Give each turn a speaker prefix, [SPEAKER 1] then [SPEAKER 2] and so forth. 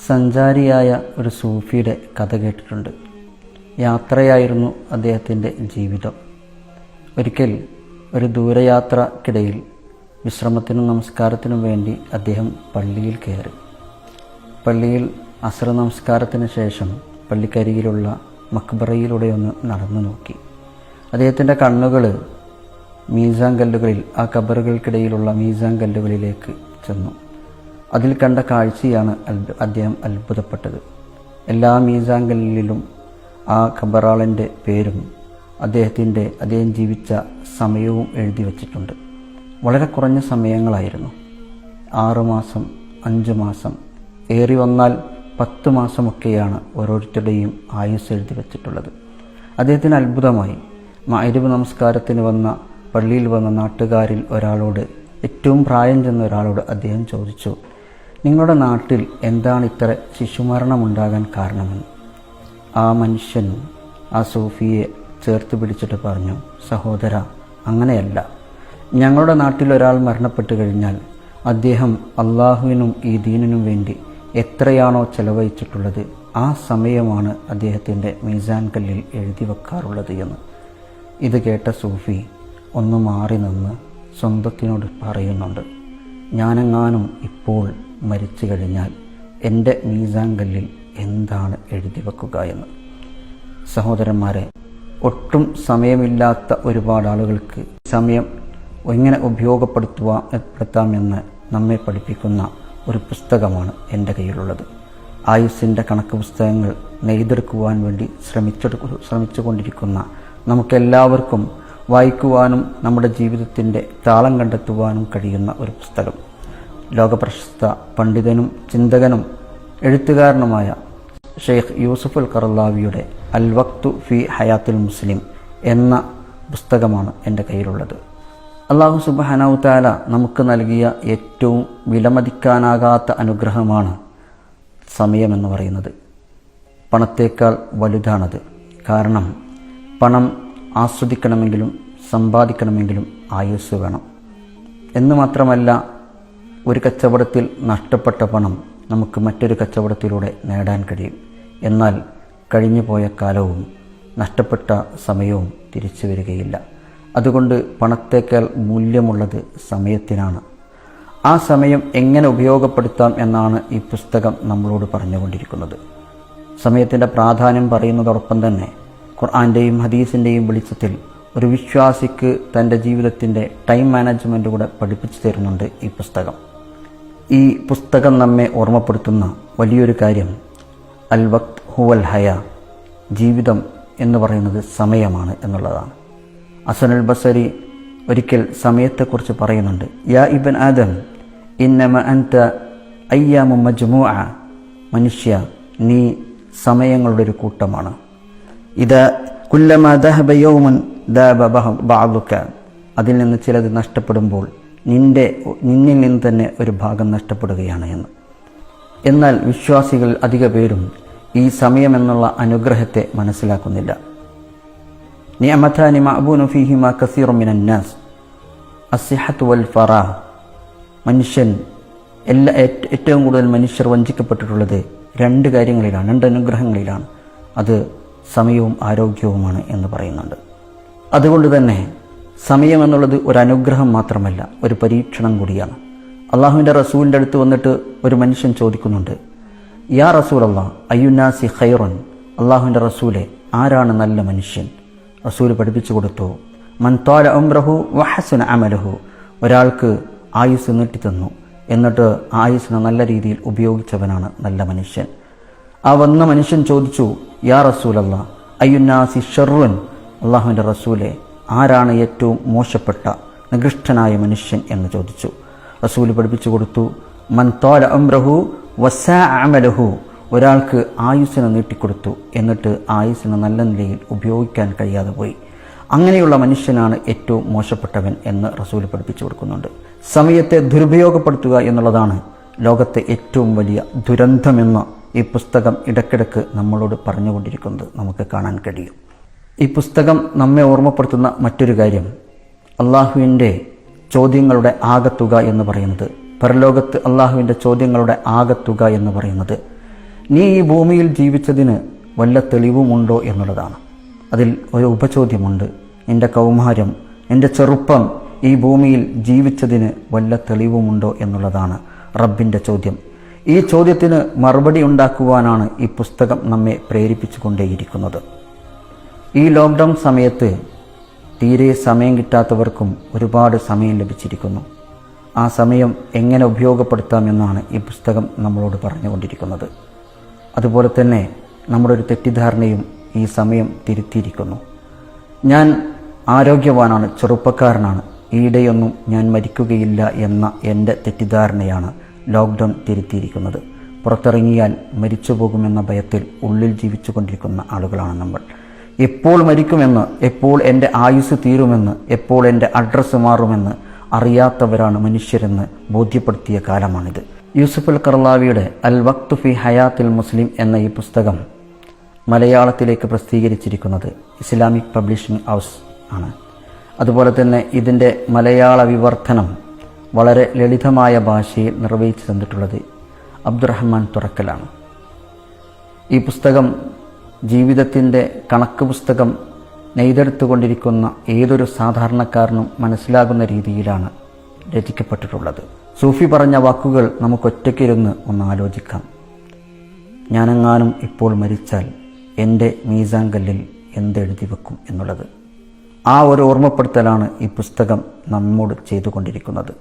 [SPEAKER 1] സഞ്ചാരിയായ ഒരു സൂഫിയുടെ കഥ കേട്ടിട്ടുണ്ട്. യാത്രയായിരുന്നു അദ്ദേഹത്തിൻ്റെ ജീവിതം. ഒരിക്കൽ ഒരു ദൂരയാത്രക്കിടയിൽ വിശ്രമത്തിനും നമസ്കാരത്തിനും വേണ്ടി അദ്ദേഹം പള്ളിയിൽ കയറി. പള്ളിയിൽ അസ്ർ നമസ്കാരത്തിന് ശേഷം പള്ളിക്കരികിലുള്ള മക്ബറയിലൂടെ ഒന്ന് നടന്നു നോക്കി. അദ്ദേഹത്തിൻ്റെ കണ്ണുകൾ മീസാൻ കല്ലുകളിൽ, ആ ഖബറുകൾക്കിടയിലുള്ള മീസാൻ കല്ലുകളിലേക്ക് ചെന്നു. അതിൽ കണ്ട കാഴ്ചയാണ് അദ്ദേഹം അത്ഭുതപ്പെട്ടത്. എല്ലാ മീസാൻ കല്ലിലും ആ ഖബറാളൻ്റെ പേരും അദ്ദേഹം ജീവിച്ച സമയവും എഴുതി വച്ചിട്ടുണ്ട്. വളരെ കുറഞ്ഞ സമയങ്ങളായിരുന്നു. 6 മാസം, 5 മാസം, ഏറി വന്നാൽ 10 മാസമൊക്കെയാണ് ഓരോരുത്തരുടെയും ആയുസ് എഴുതി വച്ചിട്ടുള്ളത്. അദ്ദേഹത്തിന് അത്ഭുതമായി. മഗ്‌രിബ് നമസ്കാരത്തിന് പള്ളിയിൽ വന്ന നാട്ടുകാരിൽ ഒരാളോട്, ഏറ്റവും പ്രായം ചെന്ന ഒരാളോട് അദ്ദേഹം ചോദിച്ചു, നിങ്ങളുടെ നാട്ടിൽ എന്താണ് ഇത്ര ശിശുമരണമുണ്ടാകാൻ കാരണമെന്ന്. ആ മനുഷ്യൻ ആ സൂഫിയെ ചേർത്ത് പിടിച്ചിട്ട് പറഞ്ഞു, സഹോദര, അങ്ങനെയല്ല. ഞങ്ങളുടെ നാട്ടിൽ ഒരാൾ മരണപ്പെട്ടു കഴിഞ്ഞാൽ അദ്ദേഹം അള്ളാഹുവിനും ഈ ദീനിനും വേണ്ടി എത്രയാണോ ചെലവഴിച്ചിട്ടുള്ളത് ആ സമയമാണ് അദ്ദേഹത്തിൻ്റെ മീസാൻ കല്ലിൽ എഴുതി വെക്കാറുള്ളത് എന്ന്. ഇത് കേട്ട സൂഫി ഒന്ന് മാറി നിന്ന് സ്വന്തത്തിനോട് പറയുന്നുണ്ട്, ഞാനെങ്ങാനും ഇപ്പോൾ മരിച്ചു കഴിഞ്ഞാൽ എൻ്റെ മീസാൻ കല്ലിൽ എന്താണ് എഴുതി വെക്കുക എന്ന്. സഹോദരന്മാരെ, ഒട്ടും സമയമില്ലാത്ത ഒരുപാട് ആളുകൾക്ക് സമയം എങ്ങനെ ഉപയോഗപ്പെടുത്താമെന്ന് നമ്മെ പഠിപ്പിക്കുന്ന ഒരു പുസ്തകമാണ് എൻ്റെ കയ്യിലുള്ളത്. ആയുസ്സിൻ്റെ കണക്ക് പുസ്തകങ്ങൾ നെയ്തെടുക്കുവാൻ വേണ്ടി ശ്രമിച്ചുകൊണ്ടിരിക്കുന്ന നമുക്കെല്ലാവർക്കും വായിക്കുവാനും നമ്മുടെ ജീവിതത്തിൻ്റെ താളം കണ്ടെത്തുവാനും കഴിയുന്ന ഒരു പുസ്തകം. ലോകപ്രശസ്ത പണ്ഡിതനും ചിന്തകനും എഴുത്തുകാരനുമായ ഷെയ്ഖ് യൂസുഫ് അൽ ഖറളാവിയുടെ അൽ വഖ്തു ഫി ഹയാത്തുൽ മുസ്ലിം എന്ന പുസ്തകമാണ് എൻ്റെ കയ്യിലുള്ളത്. അല്ലാഹു സുബ്ഹാനഹു തആല നമുക്ക് നൽകിയ ഏറ്റവും വിലമതിക്കാനാകാത്ത അനുഗ്രഹമാണ് സമയമെന്ന് പറയുന്നത്. പണത്തേക്കാൾ വലുതാണത്. കാരണം പണം ആസ്വദിക്കണമെങ്കിലും സമ്പാദിക്കണമെങ്കിലും ആയുസ് വേണം. എന്ന് മാത്രമല്ല, ഒരു കച്ചവടത്തിൽ നഷ്ടപ്പെട്ട പണം നമുക്ക് മറ്റൊരു കച്ചവടത്തിലൂടെ നേടാൻ കഴിയും. എന്നാൽ കഴിഞ്ഞുപോയ കാലവും നഷ്ടപ്പെട്ട സമയവും തിരിച്ചു വരികയില്ല. അതുകൊണ്ട് പണത്തേക്കാൾ മൂല്യമുള്ളത് സമയത്തിനാണ്. ആ സമയം എങ്ങനെ ഉപയോഗപ്പെടുത്താം എന്നാണ് ഈ പുസ്തകം നമ്മളോട് പറഞ്ഞുകൊണ്ടിരിക്കുന്നത്. സമയത്തിൻ്റെ പ്രാധാന്യം പറയുന്നതോടൊപ്പം തന്നെ ഖുർആൻ്റെയും ഹദീസിൻ്റെയും വെളിച്ചത്തിൽ ഒരു വിശ്വാസിക്ക് തൻ്റെ ജീവിതത്തിൻ്റെ ടൈം മാനേജ്മെൻറ്റ് കൂടെ പഠിപ്പിച്ചു തരുന്നുണ്ട് ഈ പുസ്തകം. ഈ പുസ്തകം നമ്മെ ഓർമ്മപ്പെടുത്തുന്ന വലിയൊരു കാര്യം അൽ വഖ്ത് ഹുവൽ ഹയ, ജീവിതം എന്ന് പറയുന്നത് സമയമാണ് എന്നുള്ളതാണ്. ഹസനുൽ ബസരി ഒരിക്കൽ സമയത്തെക്കുറിച്ച് പറയുന്നുണ്ട്, യാ ഇബ്ൻ ആദം ഇന്നമ അൻത അയ്യാമു മജ്മൂഅ, മനുഷ്യ, നീ സമയങ്ങളുടെ ഒരു കൂട്ടമാണ്. ഇദാ കുല്ലമാ ദഹബ യൗമൻ ദാബ ബഅദുക, അതിൽ നിന്ന് ചിലത് നഷ്ടപ്പെടുമ്പോൾ നിന്നിൽ നിന്ന് തന്നെ ഒരു ഭാഗം നഷ്ടപ്പെടുകയാണ് എന്ന്. എന്നാൽ വിശ്വാസികൾ അധിക പേരും ഈ സമയമെന്നുള്ള അനുഗ്രഹത്തെ മനസ്സിലാക്കുന്നില്ല. നിഅമതാനി മഅബൂനു ഫീഹിമാ കസീറു മിനൻ നാസ് അസ്സിഹത്തു വൽ ഫറാഹ്. ഏറ്റവും കൂടുതൽ മനുഷ്യർ വഞ്ചിക്കപ്പെട്ടിട്ടുള്ളത് 2 കാര്യങ്ങളിലാണ്, 2 അനുഗ്രഹങ്ങളിലാണ്. അത് സമയവും ആരോഗ്യവുമാണ് എന്ന് പറയുന്നുണ്ട്. അതുകൊണ്ട് തന്നെ സമയം എന്നുള്ളത് ഒരു അനുഗ്രഹം മാത്രമല്ല, ഒരു പരീക്ഷണം കൂടിയാണ്. അള്ളാഹുവിൻ്റെ റസൂലിൻ്റെ അടുത്ത് വന്നിട്ട് ഒരു മനുഷ്യൻ ചോദിക്കുന്നുണ്ട്, യാ റസൂലല്ലാഹ് അയ്യുന്നാസി ഖൈറുൻ, അള്ളാഹുവിൻ്റെ റസൂലെ, ആരാണ് നല്ല മനുഷ്യൻ? റസൂൽ പഠിപ്പിച്ചു കൊടുത്തു, മൻ ത്വാല ഉംറഹു വഹസുന അമലഹു, ഒരാൾക്ക് ആയുസ് നീട്ടിത്തന്നു, എന്നിട്ട് ആയുസ്സിനെ നല്ല രീതിയിൽ ഉപയോഗിച്ചവനാണ് നല്ല മനുഷ്യൻ. ആ വന്ന മനുഷ്യൻ ചോദിച്ചു, യാ റസൂലല്ലാഹ് അയ്യുന്നാസി ഷർറുൻ, അള്ളാഹുവിൻ്റെ റസൂലെ, ആരാണ് ഏറ്റവും മോശപ്പെട്ട നികൃഷ്ടനായ മനുഷ്യൻ എന്ന് ചോദിച്ചു. റസൂൽ പഠിപ്പിച്ചു കൊടുത്തു, മൻ ത്വാല ഉംറഹു വസാഅ അമലഹു, ഒരാൾക്ക് ആയുസ്സിനെ നീട്ടിക്കൊടുത്തു, എന്നിട്ട് ആയുസ്സിനെ നല്ല നിലയിൽ ഉപയോഗിക്കാൻ കഴിയാതെ പോയി. അങ്ങനെയുള്ള മനുഷ്യനാണ് ഏറ്റവും മോശപ്പെട്ടവൻ എന്ന് റസൂൽ പഠിപ്പിച്ചു കൊടുക്കുന്നുണ്ട്. സമയത്തെ ദുരുപയോഗപ്പെടുത്തുക എന്നുള്ളതാണ് ലോകത്തെ ഏറ്റവും വലിയ ദുരന്തമെന്ന് ഈ പുസ്തകം ഇടയ്ക്കിടയ്ക്ക് നമ്മളോട് പറഞ്ഞുകൊണ്ടിരിക്കുന്നത് നമുക്ക് കാണാൻ കഴിയും. ഈ പുസ്തകം നമ്മെ ഓർമ്മപ്പെടുത്തുന്ന മറ്റൊരു കാര്യം, അള്ളാഹുവിൻ്റെ ചോദ്യങ്ങളുടെ ആകത്തുക എന്ന് പറയുന്നത്, പരലോകത്ത് അള്ളാഹുവിൻ്റെ ചോദ്യങ്ങളുടെ ആകത്തുക എന്ന് പറയുന്നത് നീ ഈ ഭൂമിയിൽ ജീവിച്ചതിന് വല്ല തെളിവുമുണ്ടോ എന്നുള്ളതാണ്. അതിൽ ഒരു ഉപചോദ്യമുണ്ട്. നിന്റെ കൗമാരം, നിന്റെ ചെറുപ്പം ഈ ഭൂമിയിൽ ജീവിച്ചതിന് വല്ല തെളിവുമുണ്ടോ എന്നുള്ളതാണ് റബ്ബിൻ്റെ ചോദ്യം. ഈ ചോദ്യത്തിന് മറുപടി ഉണ്ടാക്കുവാനാണ് ഈ പുസ്തകം നമ്മെ പ്രേരിപ്പിച്ചു കൊണ്ടേയിരിക്കുന്നത്. ഈ ലോക്ക്ഡൗൺ സമയത്ത് തീരെ സമയം കിട്ടാത്തവർക്കും ഒരുപാട് സമയം ലഭിച്ചിരിക്കുന്നു. ആ സമയം എങ്ങനെ ഉപയോഗപ്പെടുത്താമെന്നാണ് ഈ പുസ്തകം നമ്മളോട് പറഞ്ഞുകൊണ്ടിരിക്കുന്നത്. അതുപോലെ തന്നെ നമ്മുടെ ഒരു തെറ്റിദ്ധാരണയും ഈ സമയം തിരുത്തിയിരിക്കുന്നു. ഞാൻ ആരോഗ്യവാനാണ്, ചെറുപ്പക്കാരനാണ്, ഈയിടെയൊന്നും ഞാൻ മരിക്കുകയില്ല എന്ന എൻ്റെ തെറ്റിദ്ധാരണയാണ് ലോക്ക്ഡൗൺ തിരുത്തിയിരിക്കുന്നത്. പുറത്തിറങ്ങിയാൽ മരിച്ചു പോകുമെന്ന ഭയത്തിൽ ഉള്ളിൽ ജീവിച്ചു കൊണ്ടിരിക്കുന്ന ആളുകളാണ് നമ്മൾ. എപ്പോൾ മരിക്കുമെന്ന്, എപ്പോൾ എൻ്റെ ആയുസ് തീരുമെന്ന്, എപ്പോൾ എൻ്റെ അഡ്രസ്സ് മാറുമെന്ന് അറിയാത്തവരാണ് മനുഷ്യരെന്ന് ബോധ്യപ്പെടുത്തിയ കാലമാണിത്. യൂസുഫ് അൽ ഖർളാവിയുടെ അൽ വഖ്തു ഫി ഹയാത്തിൽ മുസ്ലിം എന്ന ഈ പുസ്തകം മലയാളത്തിലേക്ക് പ്രസിദ്ധീകരിച്ചിരിക്കുന്നത് ഇസ്ലാമിക് പബ്ലിഷിംഗ് ഹൗസ് ആണ്. അതുപോലെ തന്നെ ഇതിൻ്റെ മലയാള വിവർത്തനം വളരെ ലളിതമായ ഭാഷയിൽ നിർവഹിച്ചു തന്നിട്ടുള്ളത് അബ്ദുറഹ്മാൻ തുറക്കലാണ്. ഈ പുസ്തകം ജീവിതത്തിൻ്റെ കണക്ക് പുസ്തകം നെയ്തെടുത്തുകൊണ്ടിരിക്കുന്ന ഏതൊരു സാധാരണക്കാരനും മനസ്സിലാകുന്ന രീതിയിലാണ് രചിക്കപ്പെട്ടിട്ടുള്ളത്. സൂഫി പറഞ്ഞ വാക്കുകൾ നമുക്കൊറ്റയ്ക്കിരുന്ന് ഒന്ന് ആലോചിക്കാം. ഞാനെങ്ങാനും ഇപ്പോൾ മരിച്ചാൽ എൻ്റെ മീസാൻ കല്ലിൽ എന്തെഴുതി വെക്കും എന്നുള്ളത്. ആ ഒരു ഓർമ്മപ്പെടുത്തലാണ് ഈ പുസ്തകം നമ്മോട് ചെയ്തുകൊണ്ടിരിക്കുന്നത്.